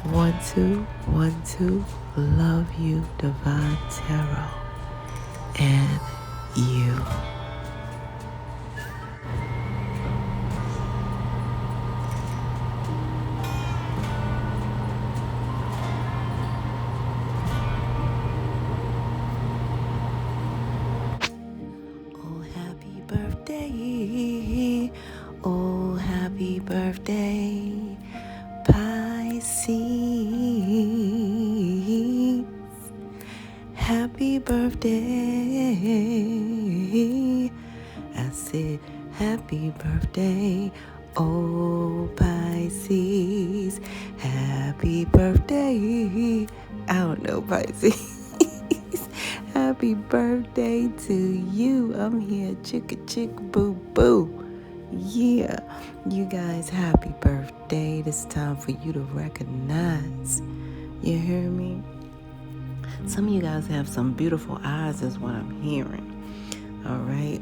1, 2, 1, 2. Love you, Divine Tarot, and you. Oh, happy birthday. Oh, happy birthday, Pisces. Happy birthday. I said, happy birthday, oh Pisces. Happy birthday. I don't know, Pisces. Happy birthday to you. I'm here, chicka chick boo boo. Yeah, you guys, happy birthday. It's time for you to recognize. You hear me? Some of you guys have some beautiful eyes, is what I'm hearing. All right.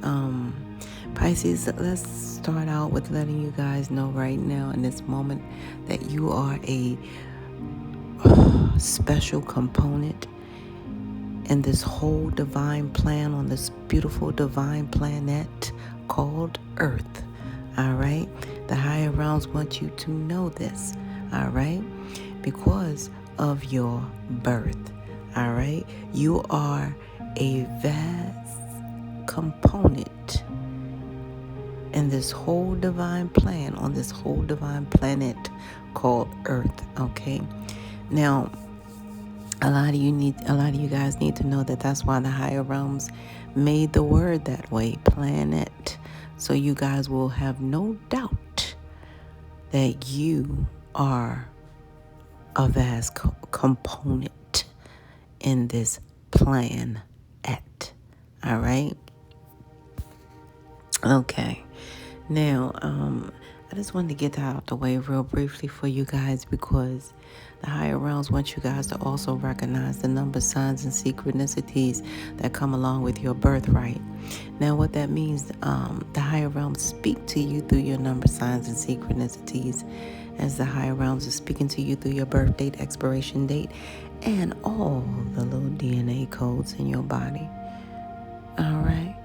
Pisces, let's start out with letting you guys know right now in this moment that you are a special component in this whole divine plan on this beautiful divine planet called Earth. All right. The higher realms want you to know this. All right. Because of your birth. All right. You are a vast component in this whole divine plan on this whole divine planet called Earth. Okay. Now, a lot of you guys need to know that that's why the higher realms made the word that way, planet. So you guys will have no doubt that you are a vast component in this plan. All right. Okay. Now, I just wanted to get that out the way real briefly for you guys because the higher realms want you guys to also recognize the numbers, signs, and synchronicities that come along with your birthright. Now, what that means, the higher realms speak to you through your number, signs, and synchronicities, as the higher realms are speaking to you through your birth date, expiration date, and all the little DNA codes in your body. All right.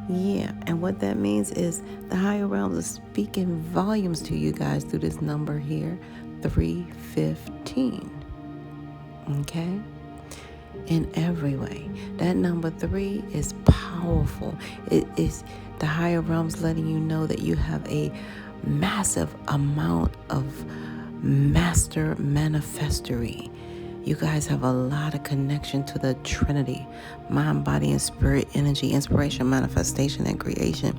Yeah, and what that means is the higher realms are speaking volumes to you guys through this number here, 315. Okay? In every way. That number 3 is powerful. It is the higher realms letting you know that you have a massive amount of master manifestory. You guys have a lot of connection to the Trinity, mind, body, and spirit, energy, inspiration, manifestation, and creation.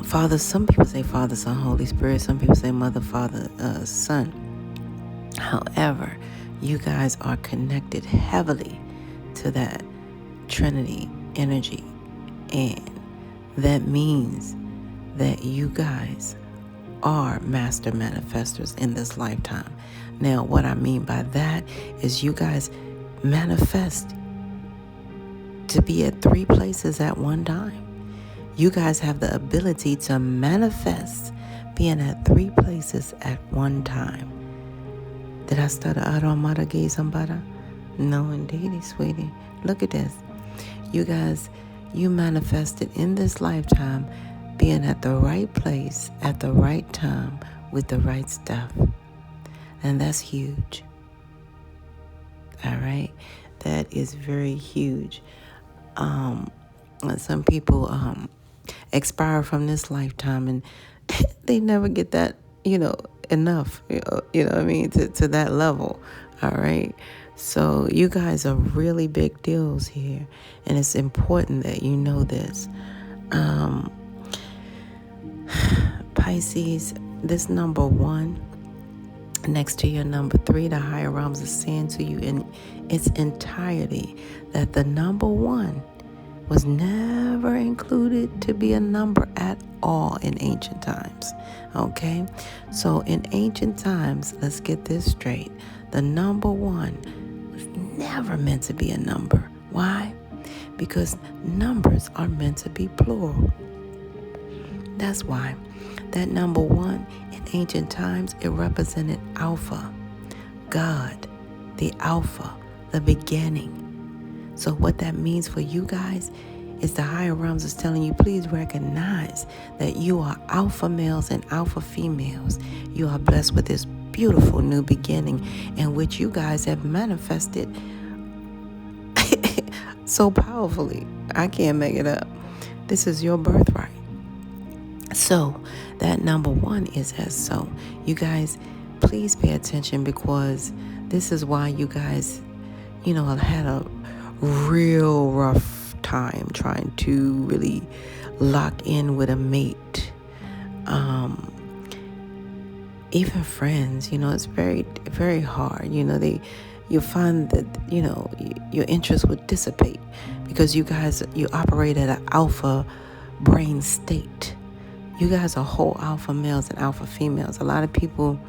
Father, some people say Father, Son, Holy Spirit. Some people say Mother, Father, Son. However, you guys are connected heavily to that Trinity energy. And that means that you guys are master manifestors in this lifetime. Now, what I mean by that is you guys manifest to be at 3 places at one time. You guys have the ability to manifest being at 3 places at one time. Did I stutter out on Mother gave somebody? No, indeedy, sweetie. Look at this. You guys, you manifested in this lifetime being at the right place at the right time with the right stuff. And that's huge. All right? That is very huge. Some people expire from this lifetime and they never get that, enough, you know what I mean, to that level. All right? So you guys are really big deals here. And it's important that you know this. Pisces, this number 1 next to your number 3, the higher realms are saying to you in its entirety that the number 1 was never included to be a number at all in ancient times. Okay? So in ancient times, let's get this straight. The number 1 was never meant to be a number. Why? Because numbers are meant to be plural. That's why that number 1 Ancient times, it represented Alpha, God, the Alpha, the beginning. So what that means for you guys is the higher realms is telling you, please recognize that you are alpha males and alpha females. You are blessed with this beautiful new beginning in which you guys have manifested so powerfully. I can't make it up. This is your birthright. So that number 1 is as so. You guys, please pay attention, because this is why you guys, had a real rough time trying to really lock in with a mate. Even friends, it's very, very hard. You find that, your interest would dissipate because you operate at an alpha brain state. You guys are whole alpha males and alpha females. A lot of people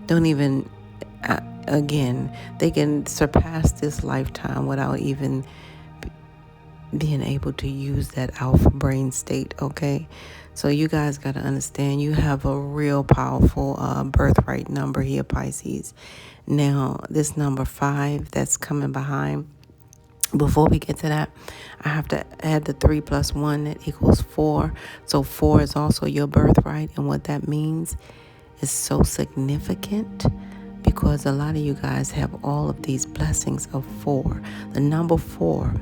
don't even, they can surpass this lifetime without even being able to use that alpha brain state, okay? So you guys got to understand, you have a real powerful birthright number here, Pisces. Now, this number 5 that's coming behind, before we get to that, I have to add the 3 plus 1 that equals 4. So 4 is also your birthright, and what that means is so significant because a lot of you guys have all of these blessings of 4. The number 4,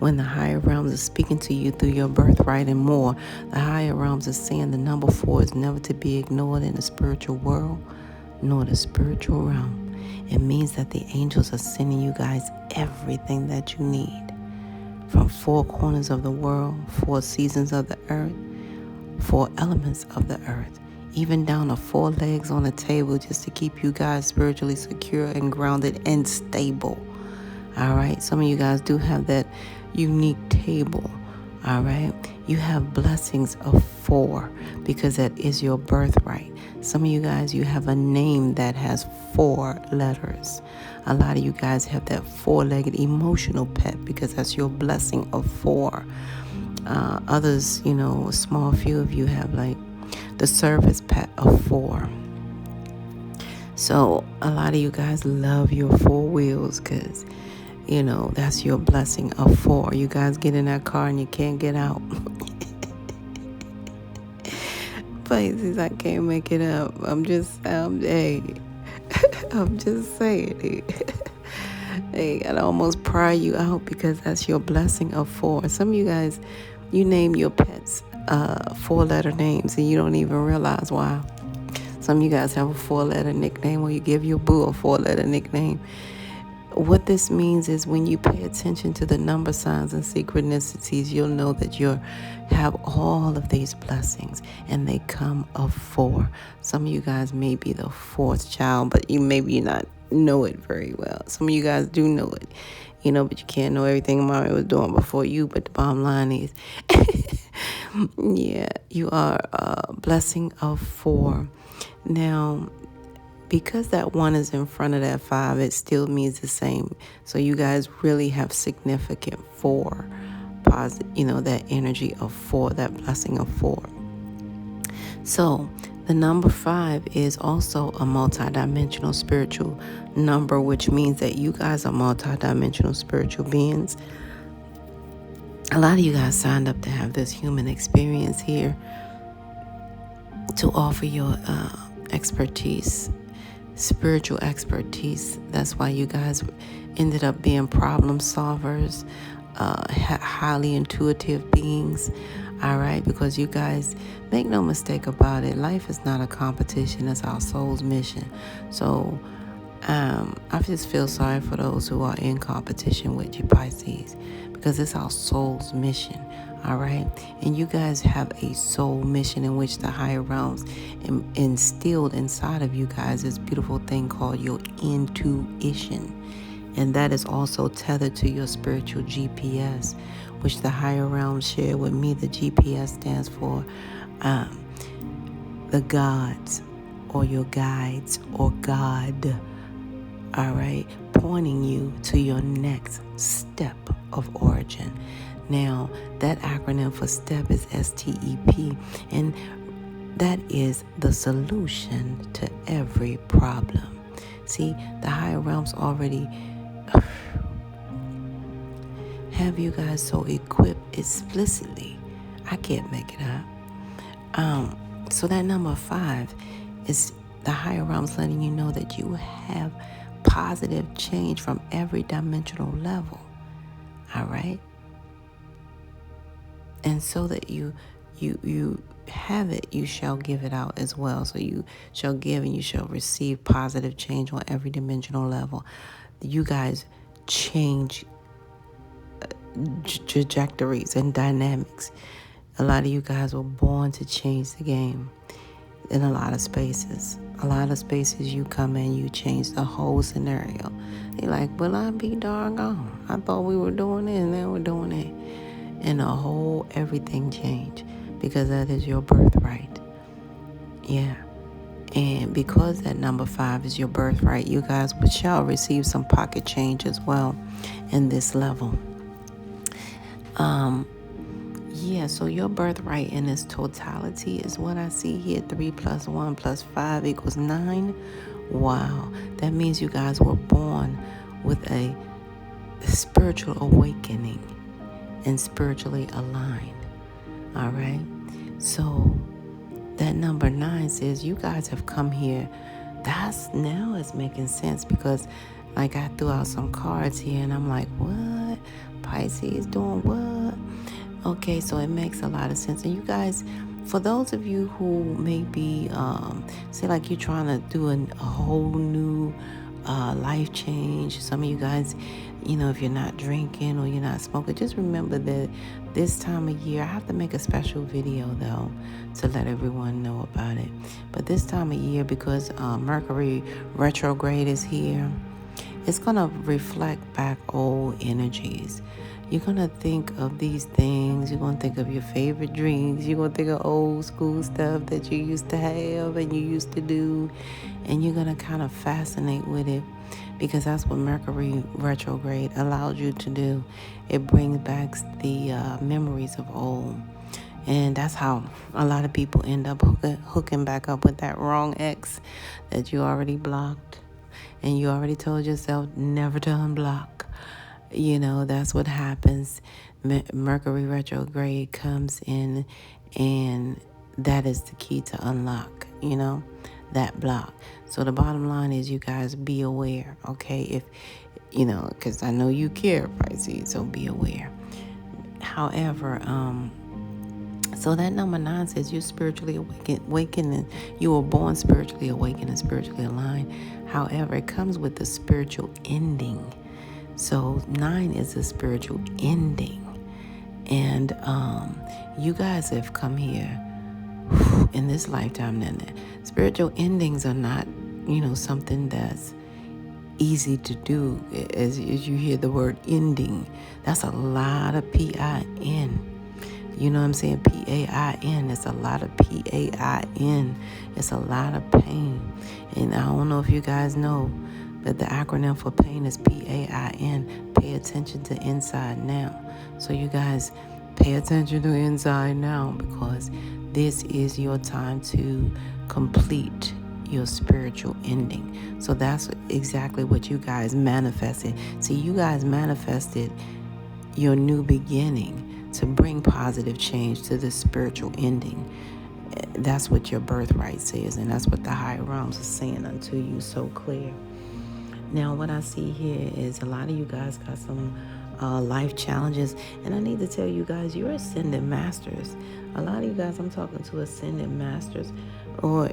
when the higher realms are speaking to you through your birthright and more, the higher realms are saying the number 4 is never to be ignored in the spiritual world nor the spiritual realm. It means that the angels are sending you guys everything that you need, from 4 corners of the world, 4 seasons of the earth, 4 elements of the earth, even down to 4 legs on a table, just to keep you guys spiritually secure and grounded and stable. All right, some of you guys do have that unique table. All right, you have blessings of 4 because that is your birthright. Some of you guys, you have a name that has 4 letters. A lot of you guys have that 4-legged emotional pet because that's your blessing of 4. Others, a small few of you have like the service pet of 4. So a lot of you guys love your 4 wheels because that's your blessing of 4. You guys get in that car and you can't get out. Pisces, I can't make it up. I'm just saying. Hey, I'd almost pry you out because that's your blessing of 4. Some of you guys, you name your pets 4-letter names and you don't even realize why. Some of you guys have a 4-letter nickname, or you give your boo a 4-letter nickname. What this means is when you pay attention to the number signs and synchronicities, you'll know that you have all of these blessings and they come of 4. Some of you guys may be the 4th child, but you not know it very well. Some of you guys do know it, but you can't know everything mommy was doing before you. But the bottom line is, yeah, you are a blessing of 4. Now, because that 1 is in front of that 5, it still means the same. So you guys really have significant 4, positive, that energy of 4, that blessing of 4. So the number 5 is also a multidimensional spiritual number, which means that you guys are multidimensional spiritual beings. A lot of you guys signed up to have this human experience here to offer your expertise, spiritual expertise. That's why you guys ended up being problem solvers, highly intuitive beings. All right, because you guys, make no mistake about it, life is not a competition. It's our soul's mission. So I just feel sorry for those who are in competition with you, Pisces, because it's our soul's mission. All right, and you guys have a soul mission in which the higher realms instilled inside of you guys this beautiful thing called your intuition, and that is also tethered to your spiritual GPS, which the higher realms share with me. The GPS stands for the gods, or your guides, or God. All right, pointing you to your next step of origin. Now, that acronym for STEP is STEP. And That is the solution to every problem. See, the higher realms already have you guys so equipped explicitly. I can't make it up. So that number 5 is the higher realms letting you know that you have positive change from every dimensional level. All right? And so that you have it, you shall give it out as well. So you shall give and you shall receive positive change on every dimensional level. You guys change trajectories and dynamics. A lot of you guys were born to change the game in a lot of spaces. A lot of spaces you come in, you change the whole scenario. You're like, well, I be darn gone. I thought we were doing this, and now we're doing it. And the whole everything changed because that is your birthright. Yeah. And because that number 5 is your birthright, you guys shall receive some pocket change as well in this level. Yeah, so your birthright in its totality is what I see here. 3 + 1 + 5 = 9. Wow. That means you guys were born with a spiritual awakening and spiritually aligned. All right? So that number 9 says you guys have come here. Now it's making sense because like I threw out some cards here and I'm like, what? Pisces doing what? Okay, so it makes a lot of sense. And you guys, for those of you who may be, say like you're trying to do a whole new life change. Some of you guys, if you're not drinking or you're not smoking, just remember that this time of year, I have to make a special video though to let everyone know about it. But this time of year, because Mercury retrograde is here, it's going to reflect back old energies. You're going to think of these things. You're going to think of your favorite drinks. You're going to think of old school stuff that you used to have and you used to do. And you're going to kind of fascinate with it because that's what Mercury retrograde allows you to do. It brings back the memories of old. And that's how a lot of people end up hooking back up with that wrong ex that you already blocked. And you already told yourself never to unblock. That's what happens. Mercury retrograde comes in, and that is the key to unlock, that block. So the bottom line is you guys be aware, okay? If, because I know you care, Pisces, so be aware. However, so that number 9 says you're spiritually awakened and you were born spiritually awakened and spiritually aligned. However, it comes with the spiritual ending. So 9 is a spiritual ending. And you guys have come here in this lifetime. Then spiritual endings are not, something that's easy to do. As you hear the word ending, that's a lot of P-I-N. You know what I'm saying? P-A-I-N. It's a lot of P-A-I-N. It's a lot of pain. And I don't know if you guys know that the acronym for pain is P-A-I-N. Pay attention to inside now. So you guys pay attention to inside now because this is your time to complete your spiritual ending. So that's exactly what you guys manifested. See, you guys manifested your new beginning to bring positive change to the spiritual ending. That's what your birthright says, and that's what the higher realms are saying unto you so clear. Now, what I see here is a lot of you guys got some life challenges, and I need to tell you guys, you're ascended masters. A lot of you guys, I'm talking to ascended masters, or,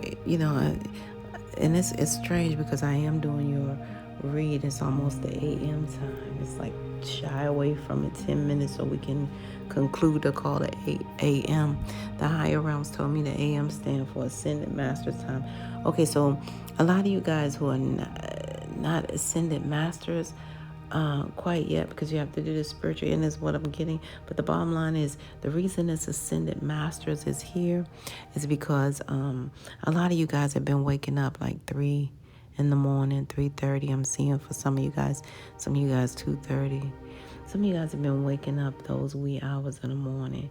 and it's strange because I am doing your read. It's almost the AM time. It's like shy away from it 10 minutes so we can conclude the call at 8 a.m. The higher realms told me the AM stand for Ascended Masters time. Okay, so a lot of you guys who are not Ascended Masters quite yet, because you have to do the spiritual end is what I'm getting. But the bottom line is the reason this Ascended Masters is here is because a lot of you guys have been waking up like 3 in the morning, 3:30. I'm seeing for some of you guys 2:30. Some of you guys have been waking up those wee hours in the morning.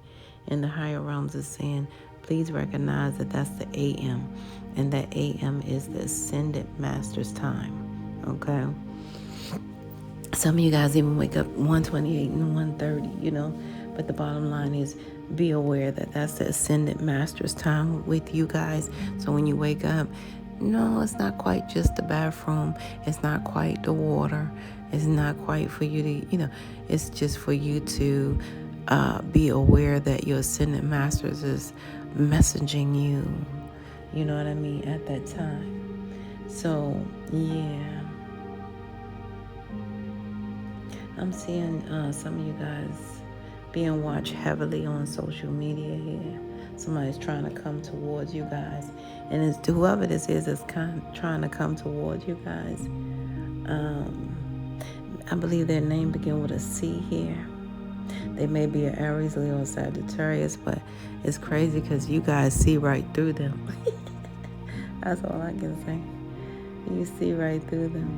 And the higher realms is saying, please recognize that that's the AM. And that AM is the Ascended Master's time. Okay? Some of you guys even wake up 1:28 and 1:30, But the bottom line is, be aware that that's the Ascended Master's time with you guys. So when you wake up, no, it's not quite just the bathroom. It's not quite the water. It's not quite for you to, it's just for you to be aware that your Ascended Masters is messaging you. You know what I mean? At that time. So, yeah. I'm seeing some of you guys being watched heavily on social media here. Somebody's trying to come towards you guys. And it's whoever this is that's trying to come towards you guys. I believe their name begins with a C here. They may be an Aries, Leo, or Sagittarius, but it's crazy because you guys see right through them. That's all I can say. You see right through them.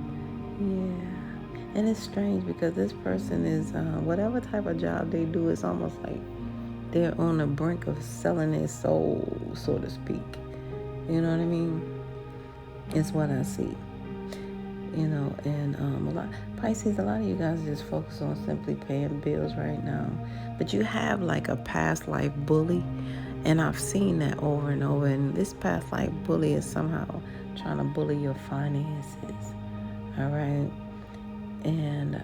Yeah. And it's strange because this person is, whatever type of job they do, it's almost like they're on the brink of selling their soul, so to speak. You know what I mean? It's what I see. And Pisces, a lot of you guys just focus on simply paying bills right now. But you have like a past life bully. And I've seen that over and over. And this past life bully is somehow trying to bully your finances. All right? And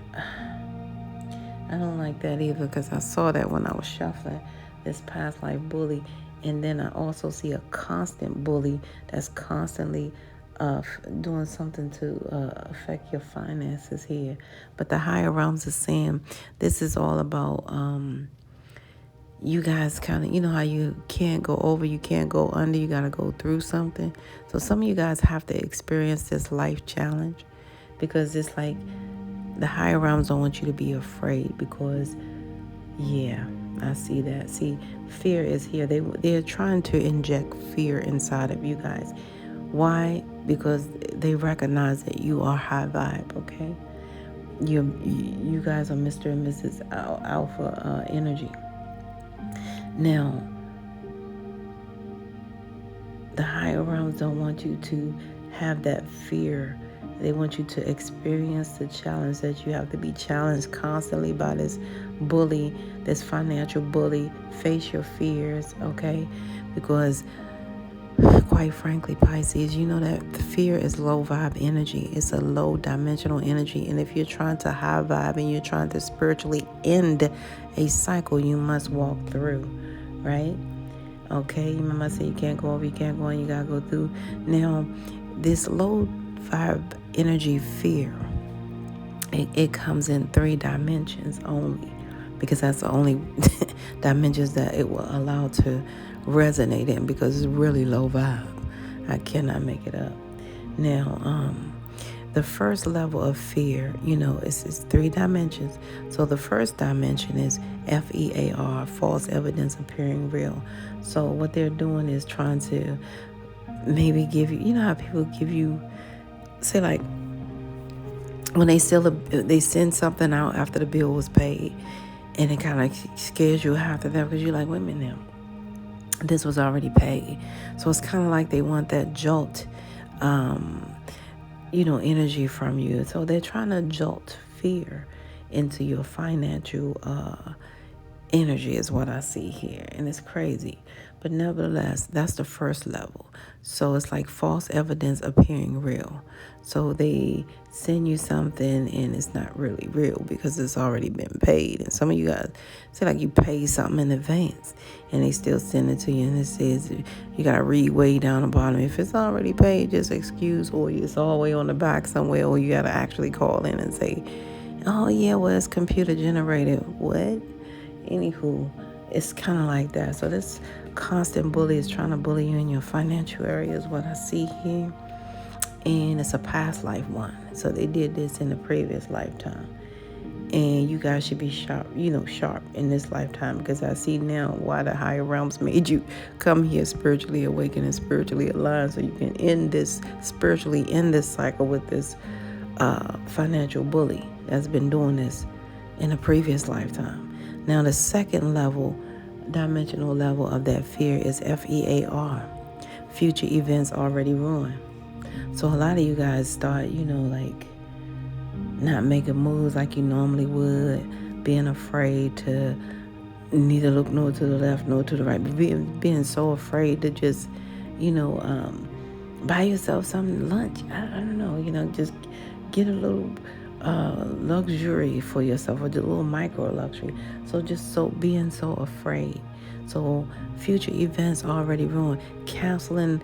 I don't like that either, because I saw that when I was shuffling this past life bully. And then I also see a constant bully that's constantly doing something to affect your finances here. But the higher realms are saying this is all about you guys kind of, how you can't go over, you can't go under, you got to go through something. So some of you guys have to experience this life challenge, because it's like the higher realms don't want you to be afraid, because, yeah, I see that. See, fear is here. They're trying to inject fear inside of you guys. Why? Because they recognize that you are high vibe, okay? You guys are Mr. and Mrs. Alpha energy. Now, the higher realms don't want you to have that fear. They want you to experience the challenge, that you have to be challenged constantly by this bully, this financial bully. Face your fears, okay? Because, quite frankly, Pisces, you know that the fear is low vibe energy. It's a low dimensional energy. And if you're trying to high vibe and you're trying to spiritually end a cycle, you must walk through, right? Okay, remember I said you can't go over, you can't go on, you gotta go through. Now, this low vibe energy fear, it comes in 3 dimensions only, because that's the only dimensions that it will allow to resonate in, because it's really low vibe. I cannot make it up. Now, the first level of fear, it's 3 dimensions. So the first dimension is FEAR, false evidence appearing real. So what they're doing is trying to maybe give you, how people give you, say like, when they send something out after the bill was paid, and it kind of scares you after that, because you're like, wait a minute now, this was already paid. So it's kind of like they want that jolt, energy from you. So they're trying to jolt fear into your financial energy is what I see here. And it's crazy. But nevertheless, that's the first level. So it's like false evidence appearing real. So they send you something and it's not really real because it's already been paid. And some of you guys say like you paid something in advance and they still send it to you, and it says you got to read way down the bottom. If it's already paid, just excuse, or it's all the way on the back somewhere, or you got to actually call in and say, oh yeah, well, it's computer generated. What? Anywho, it's kind of like that. So this constant bully is trying to bully you in your financial area is what I see here. And it's a past life one. So they did this in the previous lifetime. And you guys should be sharp in this lifetime, because I see now why the higher realms made you come here spiritually awakened and spiritually aligned, so you can spiritually end this cycle with this financial bully that's been doing this in a previous lifetime. Now the second level dimensional level of that fear is FEAR. Future events already ruined. So a lot of you guys start, like not making moves like you normally would, being afraid to neither look nor to the left nor to the right, but being so afraid to just, buy yourself some lunch. I don't know, just get a little luxury for yourself, or just a little micro luxury. So just being so afraid. So future events already ruined. Canceling,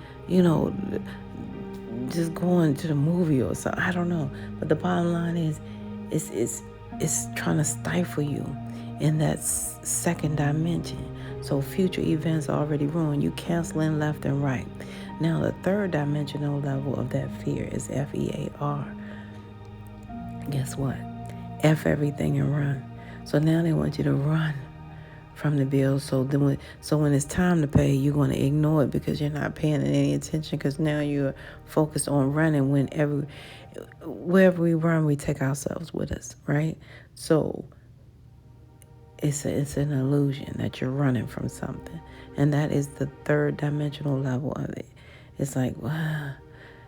just going to the movie or something. I don't know. But the bottom line is, it's trying to stifle you in that second dimension. So future events already ruined. You canceling left and right. Now the third dimensional level of that fear is FEAR. Guess what? F everything and run. So now they want you to run from the bill. So when it's time to pay, you're going to ignore it because you're not paying any attention, because now you're focused on running. Wherever we run, we take ourselves with us, right? So it's an illusion that you're running from something. And that is the third dimensional level of it. It's like, wow,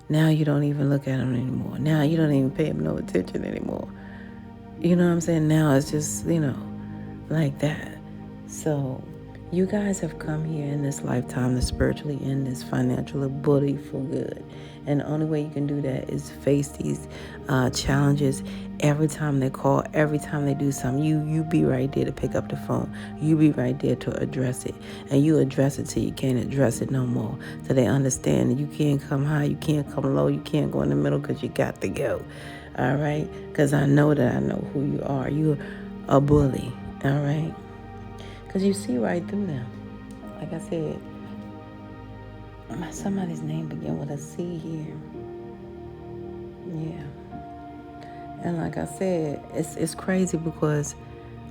now you don't even look at them anymore. Now you don't even pay them no attention anymore. You know what I'm saying? Now it's just, like that. So you guys have come here in this lifetime to spiritually end this financial bully for good. And the only way you can do that is face these challenges every time they call, every time they do something. You be right there to pick up the phone. You be right there to address it. And you address it till you can't address it no more. So they understand that you can't come high, you can't come low, you can't go in the middle, because you got to go. All right? Because I know that I know who you are. You're a bully. All right? Because you see right through them. Like I said, somebody's name began with a C here. Yeah. And like I said, it's crazy because,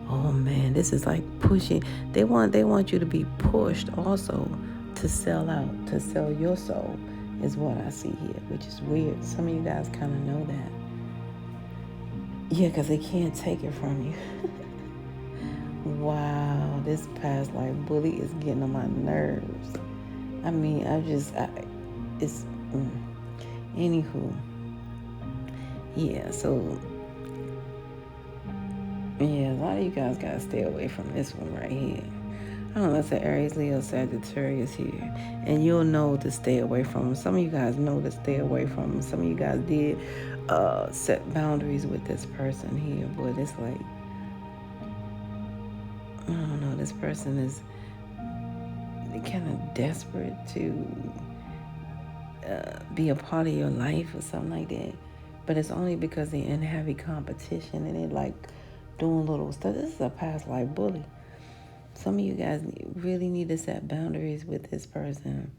oh man, this is like pushing. They want you to be pushed also to sell out, to sell your soul, is what I see here, which is weird. Some of you guys kind of know that. Yeah, because they can't take it from you. Wow, this past life bully is getting on my nerves. I mean, anywho. Yeah, so, yeah, a lot of you guys got to stay away from this one right here. I don't know, it's an Aries, Leo, Sagittarius here. And you'll know to stay away from them. Some of you guys know to stay away from them. Some of you guys did set boundaries with this person here. But it's like, I don't know, this person is kind of desperate to be a part of your life or something like that. But it's only because they're in heavy competition and they're like doing little stuff. This is a past life bully. Some of you guys really need to set boundaries with this person.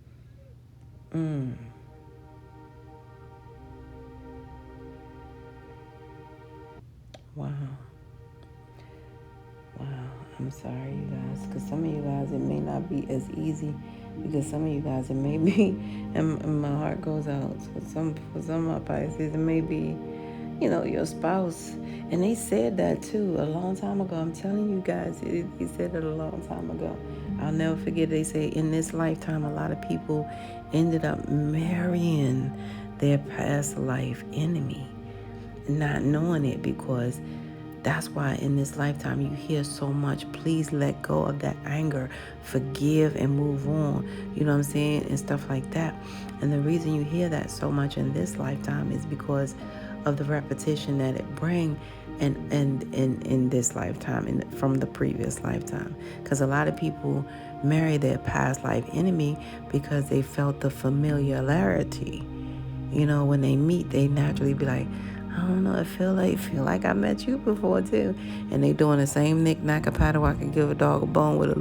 Wow. I'm sorry, you guys. Because some of you guys, it may not be as easy. Because some of you guys, it may be, and my heart goes out. So for some of my Pisces, it may be, your spouse. And they said that too a long time ago. I'm telling you guys, they said it a long time ago. I'll never forget, they say in this lifetime, a lot of people ended up marrying their past life enemy, not knowing it, because that's why in this lifetime you hear so much, please let go of that anger, forgive and move on, you know what I'm saying, and stuff like that. And the reason you hear that so much in this lifetime is because of the repetition that it brings and in this lifetime and from the previous lifetime. Because a lot of people marry their past life enemy because they felt the familiarity. When they meet, they naturally be like, I don't know, I feel like I met you before too. And they doing the same knick-knack a paddle. I could give a dog a bone with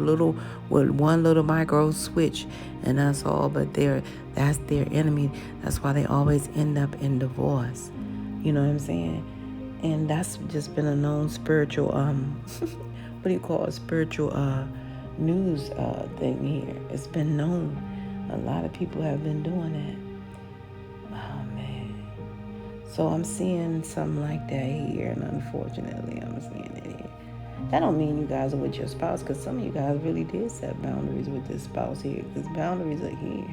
one little micro switch, and that's all. But that's their enemy. That's why they always end up in divorce. You know what I'm saying? And that's just been a known spiritual what do you call it? Spiritual news thing here. It's been known. A lot of people have been doing that. Oh man. So I'm seeing something like that here, and unfortunately I'm seeing it here. That don't mean you guys are with your spouse, because some of you guys really did set boundaries with this spouse here, because boundaries are here.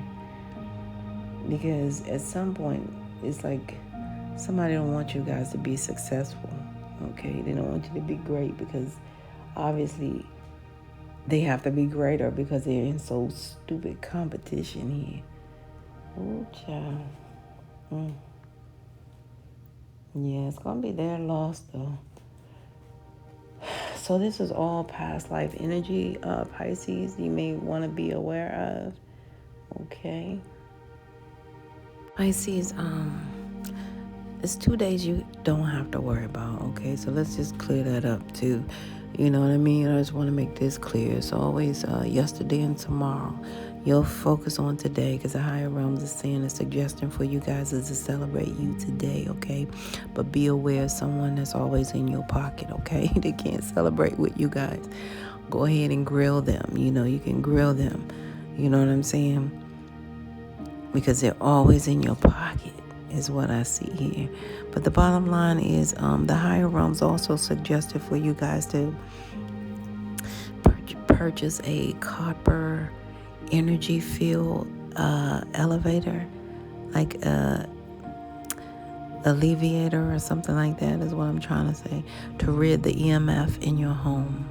Because at some point, it's like somebody don't want you guys to be successful, okay? They don't want you to be great, because obviously they have to be greater because they're in so stupid competition here. Oh, child. Yeah, it's going to be their loss, though. So this is all past life energy, Pisces, you may want to be aware of. Okay. Pisces, it's 2 days you don't have to worry about, okay? So let's just clear that up too. You know what I mean? I just want to make this clear. It's always yesterday and tomorrow. You'll focus on today, because the higher realms are saying a suggestion for you guys is to celebrate you today, okay? But be aware of someone that's always in your pocket, okay? They can't celebrate with you guys. Go ahead and grill them. You know, you can grill them. You know what I'm saying? Because they're always in your pocket is what I see here. But the bottom line is the higher realms also suggested for you guys to purchase a copper energy field elevator, like a alleviator or something like that is what I'm trying to say, to rid the EMF in your home,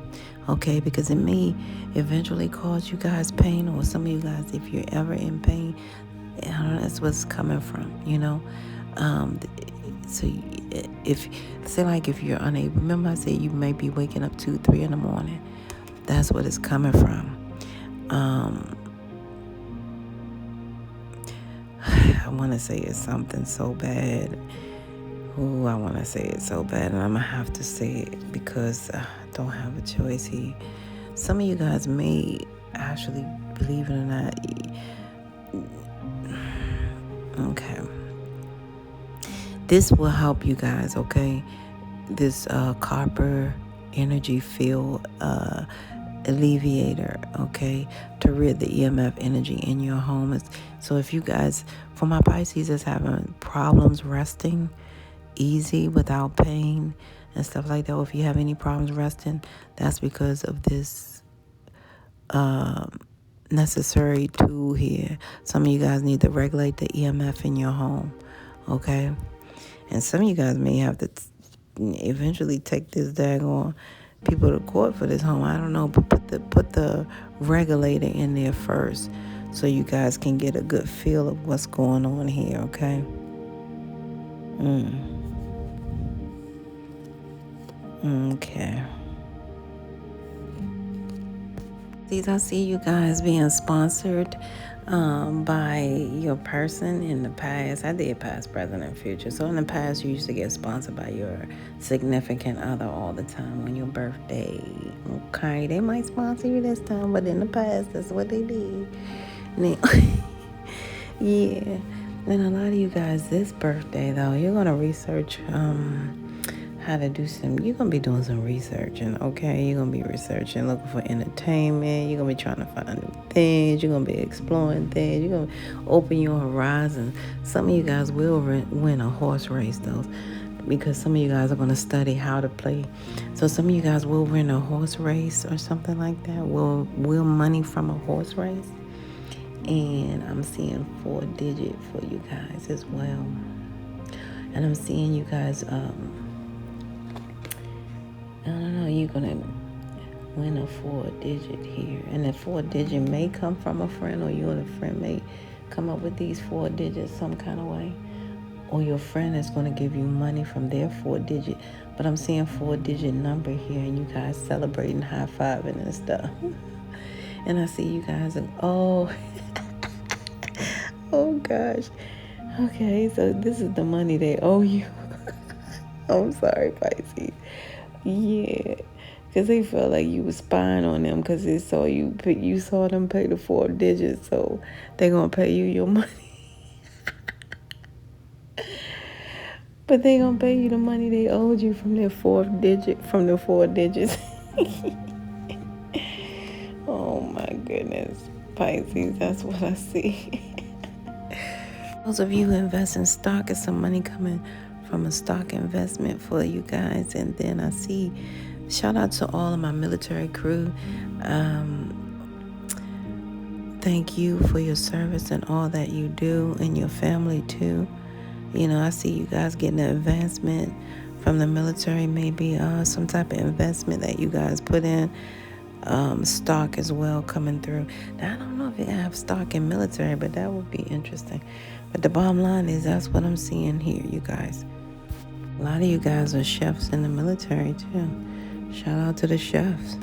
okay? Because it may eventually cause you guys pain, or some of you guys, if you're ever in pain, I don't know, that's what's coming from, you know? So if, say like if you're unable, remember I said you may be waking up 2, 3 in the morning. That's what it's coming from. I want to say it's something so bad. Ooh, I want to say it so bad, and I'm going to have to say it because I don't have a choice here. Some of you guys may actually, believe it or not, okay. This will help you guys, okay? This copper energy field alleviator, okay, to rid the EMF energy in your home. So if you guys, for my Pisces that's having problems resting easy without pain and stuff like that, or if you have any problems resting, that's because of this necessary tool here. Some of you guys need to regulate the EMF in your home, okay? And some of you guys may have to eventually take this daggone people to court for this home. I don't know, but put the regulator in there first, so you guys can get a good feel of what's going on here, okay? Okay. I see you guys being sponsored by your person in the past. I did past, present, and future. So in the past, you used to get sponsored by your significant other all the time on your birthday. Okay, they might sponsor you this time, but in the past, that's what they did. Now, yeah. And a lot of you guys, this birthday, though, you're going to research how to do you're going to be doing some researching, okay? You're going to be researching, looking for entertainment. You're going to be trying to find new things. You're going to be exploring things. You're going to open your horizon. Some of you guys will win a horse race, though, because some of you guys are going to study how to play. So some of you guys will win a horse race or something like that. Will money from a horse race. And I'm seeing 4-digit for you guys as well. And I'm seeing you guys, I don't know, you're going to win a 4-digit here. And that 4-digit may come from a friend, or you and a friend may come up with these 4 digits some kind of way. Or your friend is going to give you money from their 4-digit. But I'm seeing 4-digit number here, and you guys celebrating, high-fiving and stuff. And I see you guys, oh gosh. Okay, so this is the money they owe you. I'm sorry, Pisces. Yeah, because they felt like you was spying on them, because they saw you saw them pay the 4 digits, so they're going to pay you your money. But they going to pay you the money they owed you from their 4th digit, from the 4 digits. Oh my goodness, Pisces, that's what I see. Those of you who invest in stock, is some money coming from a stock investment for you guys. And then I see Shout out to all of my military crew. Thank you for your service and all that you do, and your family too. You know, I see you guys getting an advancement from the military, maybe some type of investment that you guys put in. Stock as well coming through. Now, I don't know if you have stock in military, but that would be interesting. But the bottom line is that's what I'm seeing here, you guys. A lot of you guys are chefs in the military too. Shout out to the chefs.